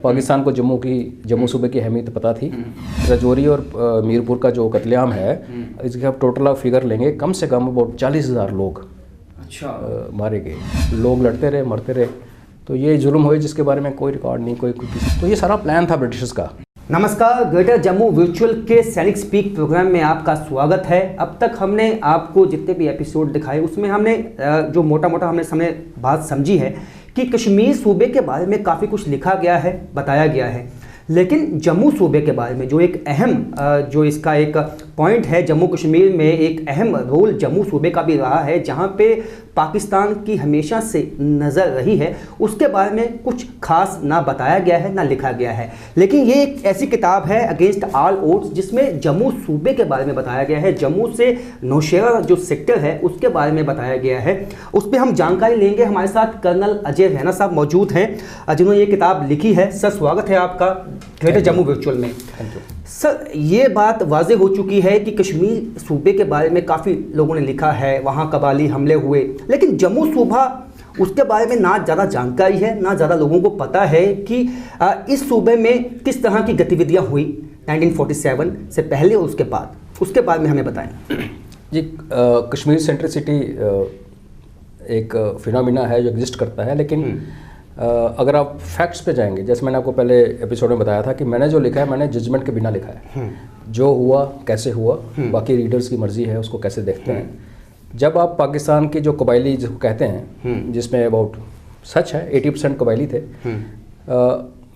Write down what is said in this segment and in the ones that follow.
पाकिस्तान को जम्मू सूबे की अहमियत पता थी। राजौरी और मीरपुर का जो कत्लेआम है, इसके आप टोटल फिगर लेंगे, कम से कम बहुत 40,000 लोग मारे गए। लोग लड़ते रहे, मरते रहे। तो ये जुल्म हुए जिसके बारे में कोई रिकॉर्ड नहीं, कोई तो ये सारा प्लान था ब्रिटिशर्स का। नमस्कार, ग्रेटर जम्मू वर्चुअल के सैनिक स्पीक प्रोग्राम में आपका स्वागत है। अब तक हमने आपको जितने भी एपिसोड दिखाए उसमें हमने जो मोटा मोटा हमने बात समझी है कि कश्मीर सूबे के बारे में काफ़ी कुछ लिखा गया है, बताया गया है, लेकिन जम्मू सूबे के बारे में जो एक अहम जो इसका एक पॉइंट है, जम्मू कश्मीर में एक अहम रोल जम्मू सूबे का भी रहा है, जहां पे पाकिस्तान की हमेशा से नज़र रही है, उसके बारे में कुछ खास ना बताया गया है ना लिखा गया है। लेकिन ये एक ऐसी किताब है अगेंस्ट ऑल ओड्स जिसमें जम्मू सूबे के बारे में बताया गया है, जम्मू से नौशेरा जो सेक्टर है उसके बारे में बताया गया है। उस पर हम जानकारी लेंगे। हमारे साथ कर्नल अजय रैना साहब मौजूद हैं जिन्होंने ये किताब लिखी है। सर, स्वागत है आपका ग्रेटर जम्मू वर्चुअल में। सर, ये बात वाज़ेह हो चुकी है कि कश्मीर सूबे के बारे में काफ़ी लोगों ने लिखा है, वहाँ कबाली हमले हुए, लेकिन जम्मू सूबा उसके बारे में ना ज़्यादा जानकारी है, ना ज़्यादा लोगों को पता है कि इस सूबे में किस तरह की गतिविधियाँ हुई 1947 से पहले और उसके बाद, उसके बारे में हमें बताएं। जी, कश्मीर सेंट्रिसिटी एक फिनोमिना है जो एग्जिस्ट करता है, लेकिन अगर आप फैक्ट्स पे जाएंगे, जैसे मैंने आपको पहले एपिसोड में बताया था कि मैंने जो लिखा है मैंने जजमेंट के बिना लिखा है। जो हुआ कैसे हुआ, बाकी रीडर्स की मर्जी है उसको कैसे देखते हैं। जब आप पाकिस्तान की जो कबायली जिसको कहते हैं, जिसमें अबाउट सच है 80% कबायली थे,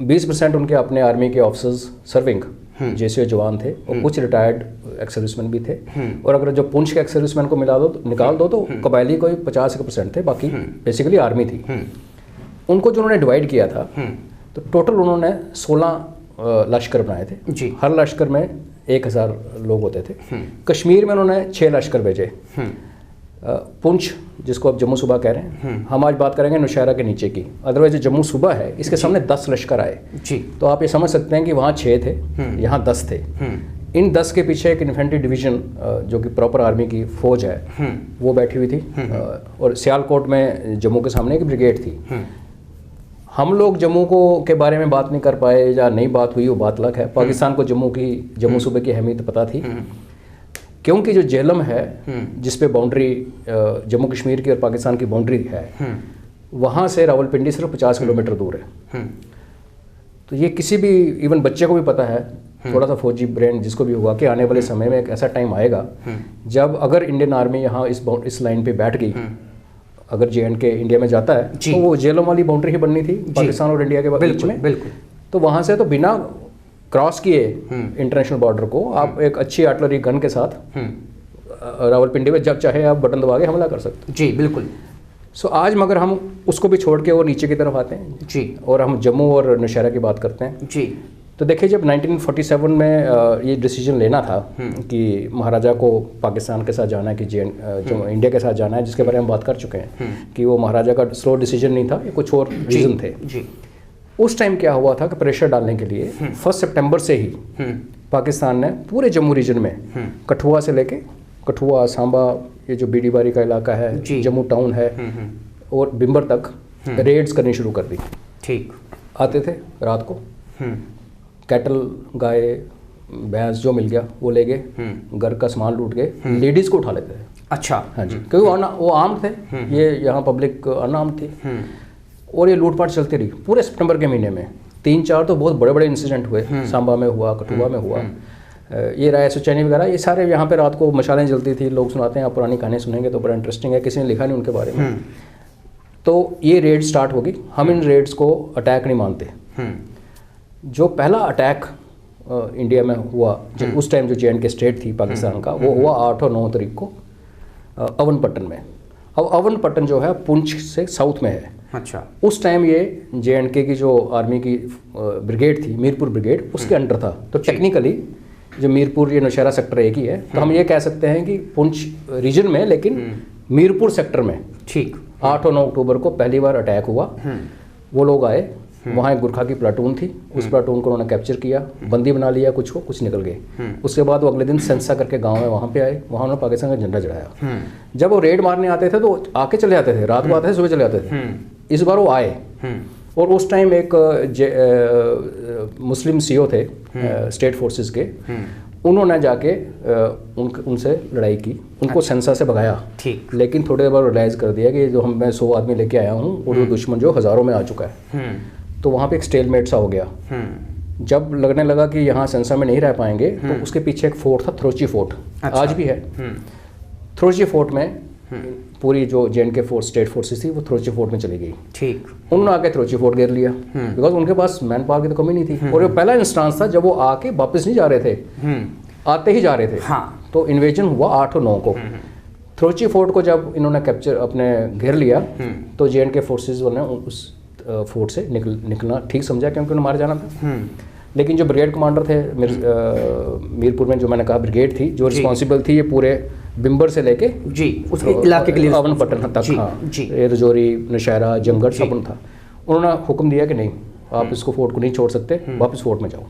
20% उनके अपने आर्मी के ऑफिसर्स सर्विंग जैसे जवान थे और कुछ रिटायर्ड एक्स सर्विसमैन भी थे। और अगर जो पुंछ के एक्स सर्विसमैन को निकाल दो तो कबायली कोई 50% थे, बाकी बेसिकली आर्मी थी। उनको जो उन्होंने डिवाइड किया था तो टोटल उन्होंने 16 लश्कर बनाए थे जी। हर लश्कर में 1000 लोग होते थे। कश्मीर में उन्होंने 6 लश्कर भेजे। पुंछ, जिसको आप जम्मू सूबा कह रहे हैं, हम आज बात करेंगे नौशेरा के नीचे की। अदरवाइज जो जम्मू सूबा है इसके सामने 10 लश्कर आए जी। तो आप ये समझ सकते हैं कि वहाँ 6 थे, यहाँ 10 थे। इन 10 के पीछे एक इन्फेंट्री डिवीजन जो कि प्रॉपर आर्मी की फौज है वो बैठी हुई थी। और सियालकोट में जम्मू के सामने एक ब्रिगेड थी। हम लोग जम्मू के बारे में बात नहीं कर पाए या नहीं बात हुई, वो बात अलग है। पाकिस्तान को जम्मू सूबे की अहमियत पता थी, क्योंकि जो जेहलम है जिसपे बाउंड्री जम्मू कश्मीर की और पाकिस्तान की बाउंड्री है, वहाँ से रावलपिंडी सिर्फ 50 किलोमीटर दूर है। तो ये किसी भी इवन बच्चे को भी पता है, थोड़ा सा फौजी ब्रेन जिसको भी हुआ, कि आने वाले समय में एक ऐसा टाइम आएगा जब अगर इंडियन आर्मी यहाँ इस लाइन पे बैठ गई, अगर JNK इंडिया में जाता है तो वो जेलों वाली बाउंड्री ही बननी थी पाकिस्तान और इंडिया के बीच में। बिल्कुल। तो वहाँ से तो बिना क्रॉस किए इंटरनेशनल बॉर्डर को आप एक अच्छी आर्टिलरी गन के साथ रावलपिंडी में जब चाहे आप बटन दबा के हमला कर सकते हैं जी। बिल्कुल। सो आज मगर हम उसको भी छोड़ के और नीचे की तरफ आते हैं जी, और हम जम्मू और नौशेरा की बात करते हैं जी। तो देखिए, जब 1947 में ये डिसीजन लेना था कि महाराजा को पाकिस्तान के साथ जाना है कि जो इंडिया के साथ जाना है, जिसके बारे में हम बात कर चुके हैं कि वो महाराजा का स्लो डिसीजन नहीं था, ये कुछ और रीज़न थे जी। उस टाइम क्या हुआ था कि प्रेशर डालने के लिए 1 सितंबर से ही पाकिस्तान ने पूरे जम्मू रीजन में कठुआ से लेके कठुआ, सांबा, ये जो बीडीबारी का इलाका है, जम्मू टाउन है और बिम्बर तक रेड्स करनी शुरू कर दी। ठीक। आते थे रात को, कैटल, गाय, भैंस जो मिल गया वो ले गए, घर का सामान लूट गए, लेडीज को उठा लेते थे। अच्छा। हाँ जी, क्योंकि वो आर्म्ड थे, ये यहाँ पब्लिक अनआर्म्ड थी, और ये लूटपाट चलती रही पूरे सितंबर के महीने में। 3-4 तो बहुत बड़े बड़े इंसिडेंट हुए, सांबा में हुआ, कठुआ में हुआ, ये राय सुचैनी वगैरह, ये सारे यहाँ पे रात को मशालें जलती थी। लोग सुनाते हैं, आप पुरानी कहानी सुनेंगे तो बड़ा इंटरेस्टिंग है, किसी ने लिखा नहीं उनके बारे में। तो ये रेड स्टार्ट होगी। हम इन रेड्स को अटैक नहीं मानते। जो पहला अटैक इंडिया में हुआ, जब उस टाइम जो JNK स्टेट थी पाकिस्तान का, वो हुआ 8 और 9 तारीख को अवनपट्टन में। अब अवनपट्टन जो है पुंछ से साउथ में है। अच्छा। उस टाइम ये JNK की जो आर्मी की ब्रिगेड थी, मीरपुर ब्रिगेड, उसके अंडर था। तो टेक्निकली जो मीरपुर, ये नौशेरा सेक्टर एक ही है, तो हम ये कह सकते हैं कि पुंछ रीजन में, लेकिन मीरपुर सेक्टर में। ठीक। 8 और 9 अक्टूबर को पहली बार अटैक हुआ। वो लोग आए, वहाँ एक गुरखा की प्लाटून थी, उस प्लाटून को उन्होंने कैप्चर किया, बंदी बना लिया, कुछ निकल गए। उसके बाद वो अगले दिन सेंसा करके गांव में वहाँ पे आए, वहाँ उन्होंने पाकिस्तान का झंडा चढ़ाया। जब वो रेड मारने आते थे तो आके चले जाते थे, रात को आते थे, सुबह चले जाते थे। इस बार वो आए और उस टाइम एक मुस्लिम सीईओ थे स्टेट फोर्सेस के, उन्होंने जाके उनसे लड़ाई की, उनको सेंसा से भगाया। ठीक। लेकिन थोड़ी देर बाद रियलाइज़ कर दिया कि जो मैं 100 आदमी लेके आया हूँ और वो दुश्मन जो हज़ारों में आ चुका है। तो वहाँ पे एक स्टेलमेट सा हो गया। जब लगने लगा कि यहाँ सेंसा में नहीं रह पाएंगे, तो उसके पीछे एक फोर्ट था, थ्रोची फोर्ट। अच्छा। आज भी है। थ्रोची फोर्ट में पूरी जो जे.एंड.के फोर्स स्टेट फोर्सेस थी वो थ्रोची फोर्ट में चली गई। ठीक। उन्होंने आके थ्रोची फोर्ट घेर लिया, बिकॉज उनके पास मैन पावर की तो कमी नहीं थी। और ये पहला इंस्टांस था जब वो आके वापस नहीं जा रहे थे, आते ही जा रहे थे। हाँ। तो इन्वेजन हुआ 8 और 9 को। थ्रोची फोर्ट को जब इन्होंने कैप्चर अपने घेर लिया, तो जे.एंड.के फोर्सेज ने उस फोर्ट से निकलना ठीक समझा, क्योंकि उन्हें मार जाना था। लेकिन जो ब्रिगेड कमांडर थे मीरपुर में, जो मैंने कहा ब्रिगेड थी, जो रिस्पॉन्सिबल थी ये पूरे बिम्बर से लेके जी उसके इलाके के लिए अवन पट्टन तक, हाँ, ये रजौरी, नौशहरा, जमगढ़ सब था। उन्होंने हुक्म दिया कि नहीं, आप इसको फोर्ट को नहीं छोड़ सकते, वापस फोर्ट में जाओ।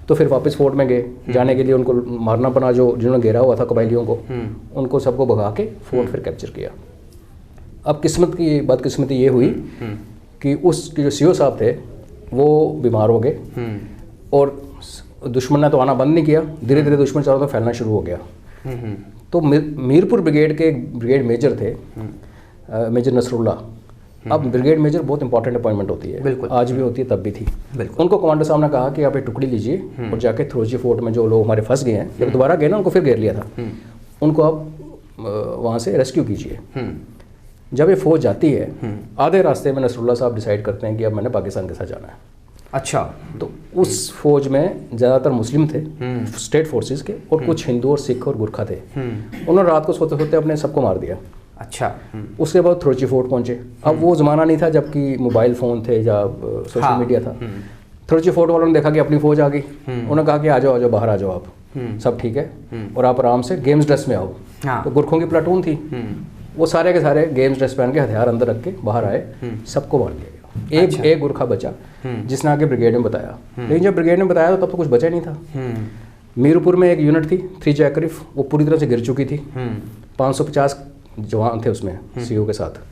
तो फिर वापस फोर्ट में गए। जाने के लिए उनको मारना पड़ा, जो जिन्होंने घेरा हुआ था कबायलियों को, उनको सबको भगा के फोर्ट फिर कैप्चर किया। अब किस्मत की बदकिस्मती ये हुई कि उसके जो सीईओ साहब थे वो बीमार हो गए, और दुश्मन ने तो आना बंद नहीं किया, धीरे धीरे दुश्मन चारों तरफ फैलना शुरू हो गया। तो मीरपुर ब्रिगेड के एक ब्रिगेड मेजर थे, मेजर नसरुल्ला। अब ब्रिगेड मेजर बहुत इंपॉर्टेंट अपॉइंटमेंट होती है, बिल्कुल, आज भी होती है, तब भी थी। उनको कमांडर साहब ने कहा कि आप एक टुकड़ी लीजिए और जाके थ्रोची फोर्ट में जो लोग हमारे फंस गए हैं, जब दोबारा गए ना उनको फिर घेर लिया था, उनको आप वहाँ से रेस्क्यू कीजिए। जब ये फौज जाती है, आधे रास्ते में नसरुल्ला साहब डिसाइड करते हैं कि अब मैंने पाकिस्तान के साथ जाना है। अच्छा। तो उस फौज में ज़्यादातर मुस्लिम थे स्टेट फोर्सेस के, और कुछ हिंदू और सिख और गुरखा थे। उन्होंने रात को सोते सोते अपने सबको मार दिया। अच्छा। उसके बाद थ्रोची फोर्ट पहुंचे। अब वो ज़माना नहीं था जबकि मोबाइल फ़ोन थे या सोशल मीडिया था। थ्रोची फोर्ट वालों ने देखा कि अपनी फौज आ गई, उन्होंने कहा कि आ जाओ बाहर आ जाओ, आप सब ठीक है और आप आराम से गेम्स ड्रेस में आओ। तो गुरखों की प्लाटून थी, वो सारे के सारे गेम्स ड्रेस पहन के हथियार अंदर रख के बाहर आए, सबको मार दिया गया। एक गुरखा बचा जिसने आगे ब्रिगेड में बताया, लेकिन जब ब्रिगेड में बताया तो तब तो कुछ बचा नहीं था। मीरपुर में एक यूनिट थी 3 जैकरिफ, वो पूरी तरह से गिर चुकी थी। 550 जवान थे उसमें सीईओ के साथ,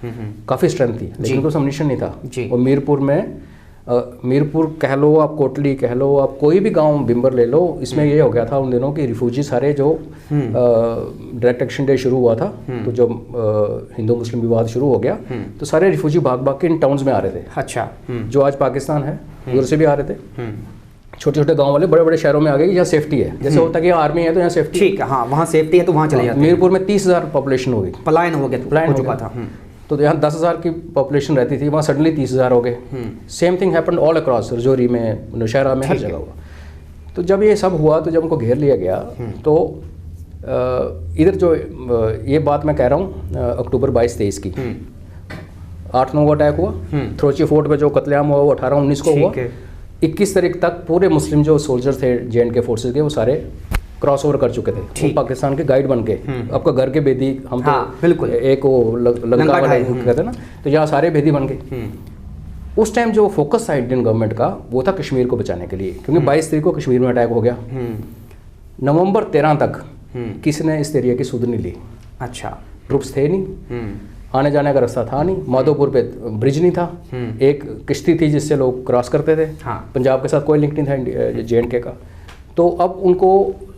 काफ़ी स्ट्रेंथ थी, लेकिन कोई सम्निशन नहीं था। और मीरपुर में मीरपुर कह लो, आप कोटली कह लो, आप कोई भी गांव बिम्बर ले लो, इसमें ये हो गया था उन दिनों कि रिफ्यूजी सारे जो डायरेक्ट एक्शन डे शुरू हुआ था, तो जब हिंदू मुस्लिम विवाद शुरू हो गया तो सारे रिफ्यूजी भाग भाग के इन टाउन्स में आ रहे थे। अच्छा। जो आज पाकिस्तान है उधर से भी आ रहे थे। छोटे छोटे गांव वाले बड़े बड़े शहरों में आ गए, यहाँ सेफ्टी है, जैसे होता है कि आर्मी है तो यहाँ सेफ्टी, ठीक है, हाँ वहाँ सेफ्टी है तो वहाँ चले जाते हैं। मीरपुर में 30,000 पॉपुलेशन हो गई, पलायन हो गया, पलायन हो चुका था। तो यहाँ 10,000 की पॉपुलेशन रहती थी, वहाँ सडनली 30,000 हो गए। Same thing happened all across, Rajouri में, नौशहरा में, हर जगह हुआ। तो जब ये सब हुआ तो जब उनको घेर लिया गया तो इधर जो ये बात मैं कह रहा हूँ अक्टूबर 22-23 की, 8-9 को अटैक हुआ। थ्रोची फोर्ट पे जो कत्लेआम हुआ वो 18-19 को हुआ। 21 तारीख तक पूरे मुस्लिम जो सोल्जर थे जे.एंड.के फोर्सेज के, वो सारे क्रॉस ओवर कर चुके थे, वो पाकिस्तान के गाइड बन के। आपका घर के बेदी, हम तो बिल्कुल एक वो लंका वाले कहते हैं ना, तो यहाँ सारे बेदी बन गए। उस टाइम जो फोकस था इंडियन गवर्नमेंट का वो था कश्मीर को बचाने के लिए, क्योंकि 22 तारीख को कश्मीर में अटैक हो गया। नवंबर 13 तक किसी ने इस एरिया की सुध नहीं ली। अच्छा। ट्रुप्स थे नहीं, आने जाने का रास्ता था नहीं, माधोपुर पे ब्रिज नहीं था, एक किश्ती थी जिससे लोग क्रॉस करते थे। पंजाब के साथ कोई लिंक नहीं था जे.एंड.के का। तो अब उनको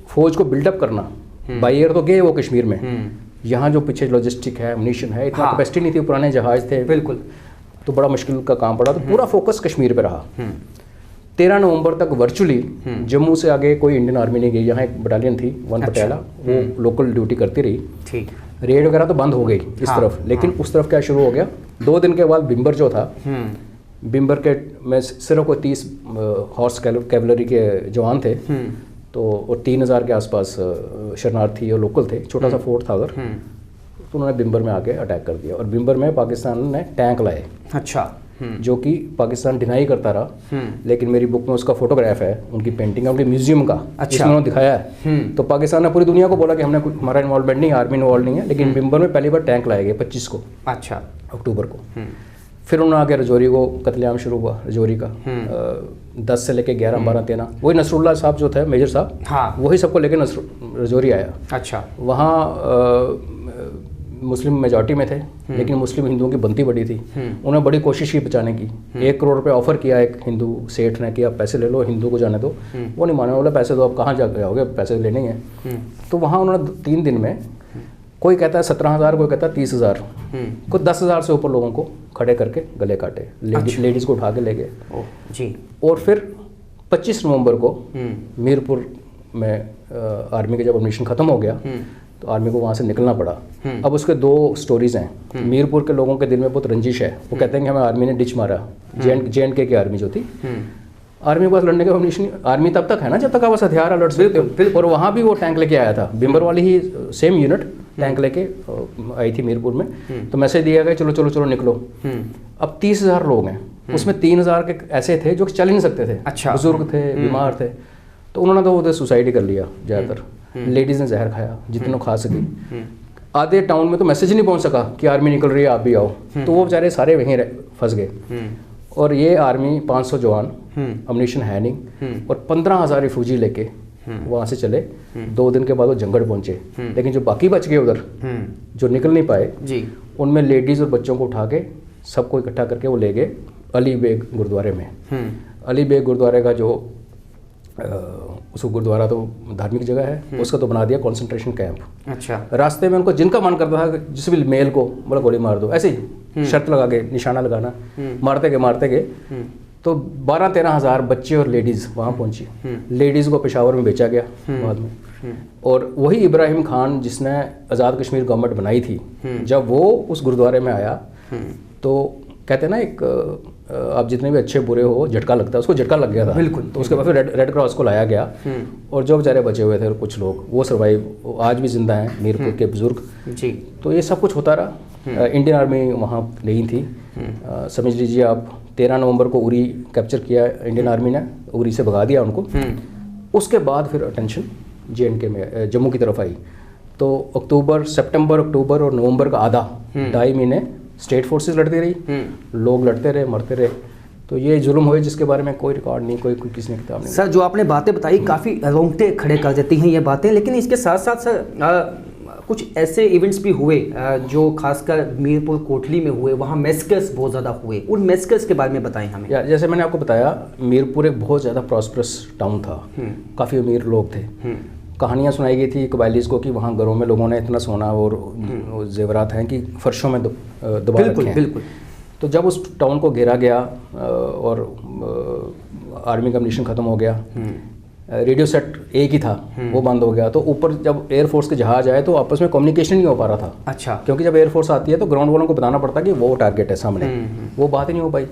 फौज को बिल्डअप करना, बाई एयर तो गए वो कश्मीर में, यहाँ जो पीछे लॉजिस्टिक है, म्यूनिशन है, इतना कैपेसिटी नहीं थी, पुराने जहाज थे, बिल्कुल, तो बड़ा मुश्किल का काम पड़ा। तो पूरा फोकस कश्मीर पे रहा। 13 नवंबर तक वर्चुअली जम्मू से आगे कोई इंडियन आर्मी नहीं गई। यहाँ एक बटालियन थी 1 पटियाला, वो लोकल ड्यूटी करती रही। ठीक। रेड वगैरह तो बंद हो गई इस तरफ, लेकिन उस तरफ क्या शुरू हो गया, 2 दिन के बाद बिम्बर जो था, बिम्बर के में सिर्फ कोई 30 हॉर्स कैवलरी के जवान थे, तो और 3,000 के आसपास शरणार्थी और लोकल थे, छोटा सा फोर्ट था उधर। तो उन्होंने बिम्बर में आके अटैक कर दिया और बिम्बर में पाकिस्तान ने टैंक लाए। अच्छा। जो कि पाकिस्तान डिनाई करता रहा, लेकिन मेरी बुक में उसका फोटोग्राफ है, उनकी पेंटिंग है, उनके म्यूजियम का। अच्छा। इसमें उन्होंने दिखाया है। तो पाकिस्तान ने पूरी दुनिया को बोला कि हमने हमारा इन्वॉल्वमेंट नहीं, आर्मी इन्वॉल्व नहीं है, लेकिन बिम्बर में पहली बार टैंक लाए गए 25 को। अच्छा। अक्टूबर को। फिर उन्होंने आगे रजौरी को कत्लेआम शुरू हुआ, रजौरी का 10 से लेके 11, 12, 13, वही नसरुल्ला साहब जो थे मेजर साहब, वही सबको लेके रजौरी आया। अच्छा। वहाँ मुस्लिम मेजॉरिटी में थे, लेकिन मुस्लिम हिंदुओं की बनती बड़ी थी। उन्होंने बड़ी कोशिश की बचाने की। 1 करोड़ रुपये ऑफर किया एक हिंदू सेठ ने कि आप पैसे ले लो, हिंदू को जाने दो। वो नहीं माने, बोले पैसे दो, आप कहाँ जा जाओगे, पैसे लेने ही हैं। तो वहाँ उन्होंने 3 दिन में, कोई कहता है 17,000, कोई कहता है 30,000, कोई 10,000 से ऊपर लोगों को खड़े करके गले काटे। लेडीज़ को उठा के ले गए जी। और फिर 25 नवंबर को मीरपुर में आर्मी का जब ऑपरेशन ख़त्म हो गया तो आर्मी को वहाँ से निकलना पड़ा। अब उसके 2 स्टोरीज हैं। मीरपुर के लोगों के दिल में बहुत रंजिश है। वो कहते हैं कि हमें आर्मी ने डिच मारा। JNK की आर्मी जो थी, आर्मी के पास लड़ने का ऑपरेशन, आर्मी तब तक है ना जब तक आप बस हथियार लड़ सकते हो। और वहाँ भी वो टैंक लेके आया था, बिम्बर वाली ही सेम यूनिट टैंक लेके आई थी मीरपुर में। तो मैसेज दिया गया चलो चलो चलो निकलो। अब 30,000 लोग हैं, उसमें 3,000 के ऐसे थे जो चल ही नहीं सकते थे। अच्छा। बुजुर्ग थे, बीमार थे। तो उन्होंने तो उधर सुसाइड ही कर लिया ज़्यादातर। लेडीज़ ने जहर खाया जितना खा सकी। आधे टाउन में तो मैसेज नहीं पहुंच सका कि आर्मी निकल रही है, आप भी आओ। तो वो बेचारे सारे वहीं फंस गए। और ये आर्मी 500 जवान, अम्यूनिशन है नहीं, और 15,000 रिफ्यूजी लेके वहाँ से चले। 2 दिन के बाद वो जंगल पहुंचे। लेकिन जो बाकी बच गए उधर, जो निकल नहीं पाए, उनमें लेडीज़ और बच्चों को उठा के सबको इकट्ठा करके वो ले गए अली बेग गुरुद्वारे में। अली बेग गुरुद्वारे का जो उसको, गुरुद्वारा तो धार्मिक जगह है, उसका तो बना दिया कंसंट्रेशन कैंप। अच्छा। रास्ते में उनको जिनका मन करता था जिस भी मेल को बोला गोली मार दो, ऐसे ही शर्त लगा के निशाना लगाना, मारते गए। तो 12-13 हज़ार बच्चे और लेडीज़ वहाँ पहुँची। लेडीज़ को पेशावर में बेचा गया बाद में। और वही इब्राहिम खान जिसने आज़ाद कश्मीर गवर्नमेंट बनाई थी, जब वो उस गुरुद्वारे में आया तो कहते हैं ना, एक आप जितने भी अच्छे बुरे हो झटका लगता है, उसको झटका लग गया था। बिल्कुल। तो उसके बाद फिर रेड क्रॉस को लाया गया। और जो बेचारे बचे हुए थे कुछ लोग, वो सर्वाइव, आज भी जिंदा हैं, मीरपुर के बुजुर्ग जी। तो ये सब कुछ होता रहा। इंडियन आर्मी वहाँ नहीं थी। समझ लीजिए आप 13 नवंबर को उरी कैप्चर किया इंडियन आर्मी ने, उरी से भगा दिया उनको। उसके बाद फिर अटेंशन JNK में, जम्मू की तरफ आई। तो सितंबर, अक्टूबर और नवंबर का आधा 2.5 महीने स्टेट फोर्सेस लड़ती रही, लोग लड़ते रहे, मरते रहे। तो ये जुल्म हुए जिसके बारे में कोई रिकॉर्ड नहीं, कोई किसी ने किताब नहीं। सर, जो आपने बातें बताई काफ़ी रोंगटे खड़े कर देती हैं ये बातें, लेकिन इसके साथ साथ सर कुछ ऐसे इवेंट्स भी हुए जो खासकर मीरपुर कोटली में हुए, वहाँ मैस्कर्स बहुत ज़्यादा हुए। उन मैस्कर्स के बारे में बताएं हमें। जैसे मैंने आपको बताया, मीरपुर एक बहुत ज़्यादा प्रॉस्परस टाउन था, काफ़ी अमीर लोग थे। कहानियाँ सुनाई गई थी कबायलीज़ को कि वहाँ घरों में लोगों ने इतना सोना और जेवरात हैं कि फर्शों में दबा रखे हैं। बिल्कुल। तो जब उस टाउन को घेरा गया और आर्मी का मिशन ख़त्म हो गया, रेडियो सेट एक ही था, वो बंद हो गया। तो ऊपर जब एयरफोर्स के जहाज आए तो आपस में कम्युनिकेशन नहीं हो पा रहा था। अच्छा। क्योंकि जब एयरफोर्स आती है तो ग्राउंड वालों को बताना पड़ता कि वो टारगेट है सामने, वो बात ही नहीं हो पाई।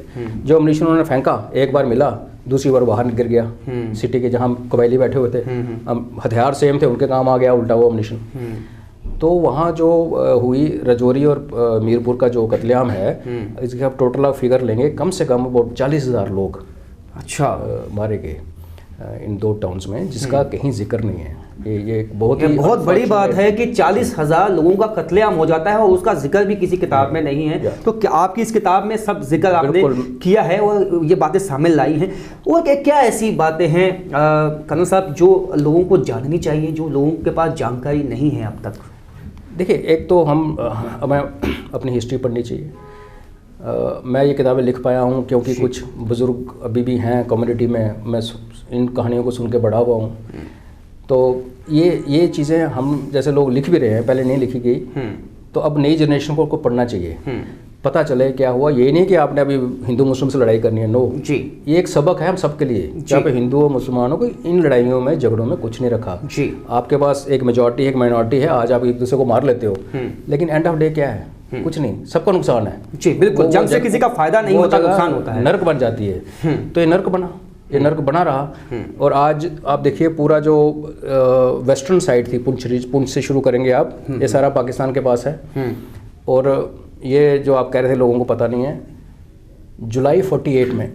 जो अम्यूनिशन उन्होंने फेंका, एक बार मिला, दूसरी बार बाहर गिर गया सिटी के, जहाँ कबायली बैठे हुए थे। हथियार सेम थे, उनके काम आ गया उल्टा वो अम्यूनिशन। तो वहाँ जो हुई रजौरी और मीरपुर का जो कत्लेआम है, इसके आप टोटल फिगर लेंगे, कम से कम बहुत 40,000 लोग अच्छा मारे गए इन 2 टाउन्स में, जिसका कहीं जिक्र नहीं है। ये बहुत बड़ी बात है कि 40,000 लोगों का कत्लेआम हो जाता है और उसका जिक्र भी किसी किताब में नहीं है। तो क्या आपकी इस किताब में सब जिक्र आपने किया है और ये बातें शामिल लाई हैं? और क्या ऐसी बातें हैं कर्नल साहब जो लोगों को जाननी चाहिए, जो लोगों के पास जानकारी नहीं है अब तक? देखिए, एक तो हमें अपनी हिस्ट्री पढ़नी चाहिए। मैं ये किताबें लिख पाया हूँ क्योंकि कुछ बुज़ुर्ग अभी भी हैं कम्युनिटी में, मैं इन कहानियों को सुन के बड़ा हुआ हूँ। तो ये चीज़ें हम जैसे लोग लिख भी रहे हैं, पहले नहीं लिखी गई, तो अब नई जनरेशन को पढ़ना चाहिए, पता चले क्या हुआ। ये नहीं कि आपने अभी हिंदू मुस्लिम से लड़ाई करनी है, नो जी। ये एक सबक है हम सबके लिए, जहाँ पे हिंदुओं मुसलमानों को इन लड़ाइयों में झगड़ों में कुछ नहीं रखा जी। आपके पास एक मेजॉरिटी एक माइनॉरिटी है, आज आप एक दूसरे को मार लेते हो, लेकिन एंड ऑफ डे क्या है, कुछ नहीं, सबका नुकसान है जी। बिल्कुल, जंग से किसी का फायदा नहीं होता, नुकसान होता है, नर्क बन जाती है। तो ये नर्क बना रहा। और आज आप देखिए पूरा जो वेस्टर्न साइड थी, पुंछ से शुरू करेंगे आप, ये सारा पाकिस्तान के पास है। और ये जो आप कह रहे थे लोगों को पता नहीं है, जुलाई 48 में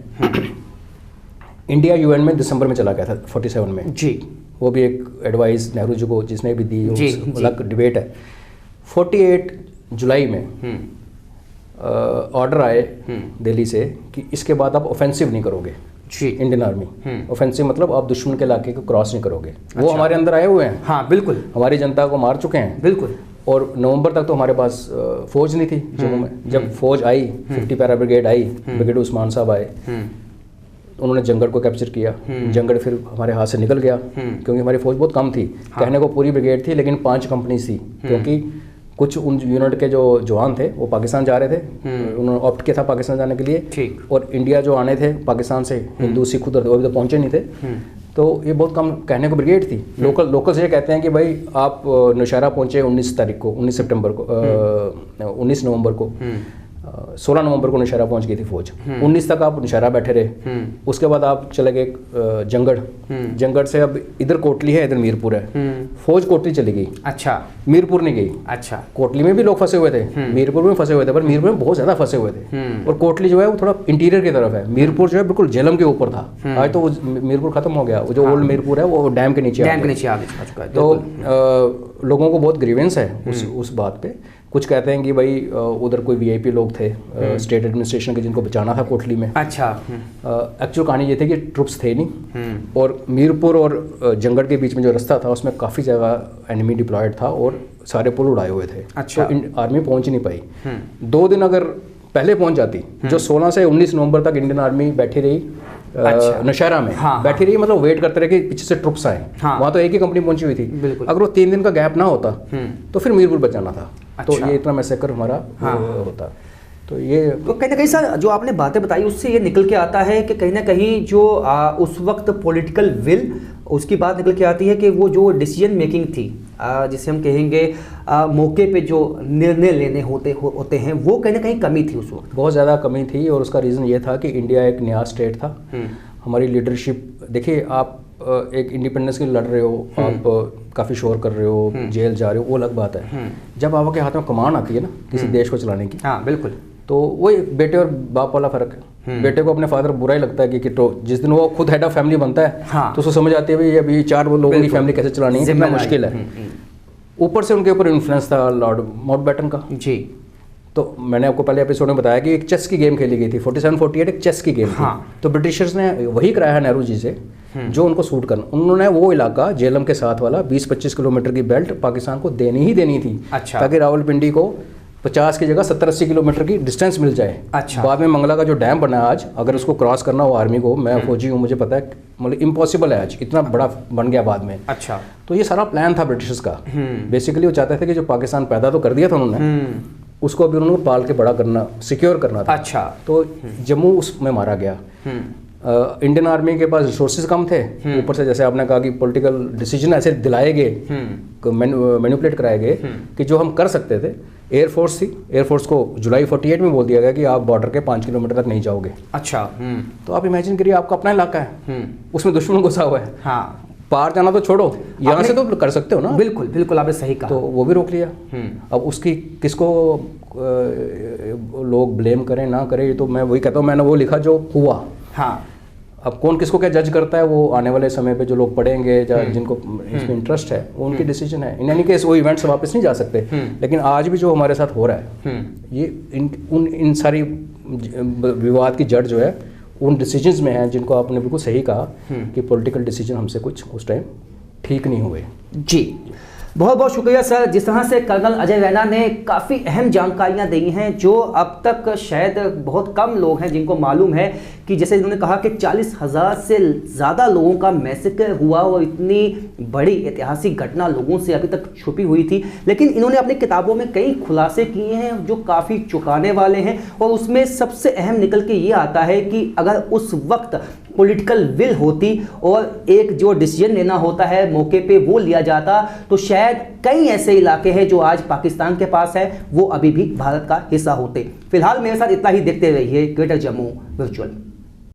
इंडिया UN में दिसंबर में चला गया था 47 में जी। वो भी एक एडवाइस नेहरू जी को जिसने भी दी, अलग डिबेट है। 48 जुलाई में ऑर्डर आए दिल्ली से कि इसके बाद आप ऑफेंसिव नहीं करोगे जी। इंडियन आर्मी ऑफेंसिव मतलब आप दुश्मन के इलाके को क्रॉस नहीं करोगे। अच्छा। वो हमारे अंदर आए हुए हैं। हाँ बिल्कुल, हमारी जनता को मार चुके हैं। बिल्कुल। और नवंबर तक तो हमारे पास फौज नहीं थी जम्मू में। जब फौज आई, 50 पैरा ब्रिगेड आई, ब्रिगेड उस्मान साहब आए, उन्होंने जंगड़ को कैप्चर किया। जंगड़ फिर हमारे हाथ से निकल गया क्योंकि हमारी फौज बहुत कम थी। कहने को पूरी ब्रिगेड थी लेकिन 5 कंपनी थी, क्योंकि कुछ उन यूनिट के जो जवान थे वो पाकिस्तान जा रहे थे, उन्होंने ऑप्ट किया था पाकिस्तान जाने के लिए। ठीक। और इंडिया जो आने थे पाकिस्तान से, हिंदू सिख उधर वो अभी तो पहुंचे नहीं थे, तो ये बहुत कम कहने को ब्रिगेड थी। लोकल ये कहते हैं कि भाई आप नौशहरा पहुंचे 19 तारीख को, 19 सितंबर को, 19 नवंबर को, 16 नवंबर को नौशहरा पहुंच गई थी फौज। 19 तक आप नौशहरा बैठे रहे, उसके बाद आप चले गए जंगड़। जंगड़ से अब इधर कोटली है, इधर मीरपुर है, फौज कोटली चली गई। अच्छा। मीरपुर नहीं गई। अच्छा। कोटली में भी लोग फंसे हुए थे, मीरपुर में फंसे हुए थे, पर मीरपुर में बहुत ज्यादा फंसे हुए थे। और कोटली जो है वो थोड़ा इंटीरियर की तरफ है, मीरपुर जो है बिल्कुल झेलम के ऊपर था। आज तो वो मीरपुर खत्म हो गया, वो जो ओल्ड मीरपुर है वो डैम के नीचे आ चुका है। तो लोगों को बहुत ग्रीवेंस है उस बात पे। कुछ कहते हैं कि भाई उधर कोई वीआईपी लोग थे स्टेट एडमिनिस्ट्रेशन के, जिनको बचाना था कोटली में। अच्छा। एक्चुअल कहानी ये थी कि ट्रुप्स थे नहीं, और मीरपुर और जंगड़ के बीच में जो रास्ता था उसमें काफ़ी जगह एनिमी डिप्लॉयड था और सारे पुल उड़ाए हुए थे। अच्छा। तो आर्मी पहुंच नहीं पाई। 2 दिन अगर पहले पहुंच जाती, जो 16 से 19 नवंबर तक इंडियन आर्मी बैठी रही नौशहरा में, बैठी रही, मतलब वेट करते रहे कि पीछे से ट्रुप्स आए। वहाँ तो एक ही कंपनी पहुंची हुई थी। अगर वो 3 दिन का गैप ना होता तो फिर मीरपुर बचाना था। तो ये इतना मैसेकर हमारा होता। तो ये तो कहीं ना कहीं सर जो आपने बातें बताई उससे ये निकल के आता है कि कहीं ना कहीं जो उस वक्त पॉलिटिकल विल, उसकी बात निकल के आती है कि वो जो डिसीजन मेकिंग थी, जिसे हम कहेंगे मौके पे जो निर्णय लेने होते हैं, वो कहीं ना कहीं कमी थी उस वक्त, बहुत ज़्यादा कमी थी। और उसका रीज़न ये था कि इंडिया एक नया स्टेट था। हमारी लीडरशिप, देखिए आप एक इंडिपेंडेंस के लिए लड़ रहे हो, आप काफ़ी शोर कर रहे हो, जेल जा रहे हो, वो अलग बात है। जब आपके हाथ में कमान आती है ना किसी देश को चलाने की, हाँ बिल्कुल, तो वही बेटे और बाप वाला फर्क है। बेटे को अपने फादर बुरा ही लगता है कि तो जिस दिन वो खुद हेड ऑफ फैमिली बनता है, तो उसको समझ आती है भाई अभी 4 लोगों की फैमिली कैसे चलानी है, कितना मुश्किल है। ऊपर से उनके ऊपर इन्फ्लुएंस था लॉर्ड माउंटबेटन का जी। तो मैंने आपको पहले एपिसोड में बताया कि एक चेस की गेम खेली गई थी, 47-48 एक चेस की गेम थी। तो ब्रिटिशर्स ने वही कराया नेहरू जी से जो उनको सूट करना। उन्होंने वो इलाका झेलम के साथ वाला 20-25 किलोमीटर की बेल्ट पाकिस्तान को देनी ही देनी थी। अच्छा। ताकि रावलपिंडी को 50 की जगह 70-80 किलोमीटर की डिस्टेंस मिल जाए। अच्छा। बाद में मंगला का जो डैम बना है आज, अगर उसको क्रॉस करना हो आर्मी को, मैं फौजी हूँ, मुझे पता है, मतलब इम्पॉसिबल है आज, इतना बड़ा बन गया बाद में। अच्छा। तो ये सारा प्लान था ब्रिटिशर्स का। बेसिकली वो चाहते थे कि जो पाकिस्तान पैदा तो कर दिया था उन्होंने, उसको अभी उन्होंने पाल के बड़ा करना, सिक्योर करना था। अच्छा। तो जम्मू उसमें मारा गया। इंडियन आर्मी के पास रिसोर्सेज कम थे, ऊपर से जैसे आपने कहा कि पॉलिटिकल डिसीजन ऐसे दिलाए गए, मैनिपुलेट कराए गए कि जो हम कर सकते थे। एयरफोर्स थी, एयरफोर्स को जुलाई 48 में बोल दिया गया कि आप बॉर्डर के 5 किलोमीटर तक नहीं जाओगे। अच्छा। तो आप इमेजिन करिए, आपका अपना इलाका है, उसमें दुश्मन घुसा हुआ है। हाँ। पार जाना तो छोड़ो, यहाँ से तो कर सकते हो ना। बिल्कुल बिल्कुल, आपने सही कहा। तो वो भी रोक लिया। अब उसकी किसको लोग ब्लेम करें ना करें, ये तो मैं वही कहता हूँ, मैंने वो लिखा जो हुआ। हाँ। अब कौन किसको क्या जज करता है, वो आने वाले समय पे जो लोग पढ़ेंगे, जिनको इसमें इंटरेस्ट है, वो उनकी डिसीजन है। इन एनी केस वो इवेंट्स वापस नहीं जा सकते, लेकिन आज भी जो हमारे साथ हो रहा है, ये इन सारी विवाद की जड़ जो है उन डिसीजंस में है, जिनको आपने बिल्कुल सही कहा कि पॉलिटिकल डिसीजन हमसे कुछ उस टाइम ठीक नहीं हुए। जी, बहुत बहुत शुक्रिया सर। जिस तरह से कर्नल अजय रैना ने काफ़ी अहम जानकारियां दी हैं, जो अब तक शायद बहुत कम लोग हैं जिनको मालूम है, कि जैसे इन्होंने कहा कि 40,000 से ज़्यादा लोगों का मैसेकर हुआ और इतनी बड़ी ऐतिहासिक घटना लोगों से अभी तक छुपी हुई थी। लेकिन इन्होंने अपनी किताबों में कई खुलासे किए हैं जो काफ़ी चौंकाने वाले हैं, और उसमें सबसे अहम निकल के ये आता है कि अगर उस वक्त पॉलिटिकल विल होती और एक जो डिसीजन लेना होता है मौके पे वो लिया जाता, तो शायद कई ऐसे इलाके हैं जो आज पाकिस्तान के पास है, वो अभी भी भारत का हिस्सा होते। फिलहाल मेरे साथ इतना ही, देखते रहिए ग्रेटर जम्मू वर्चुअल।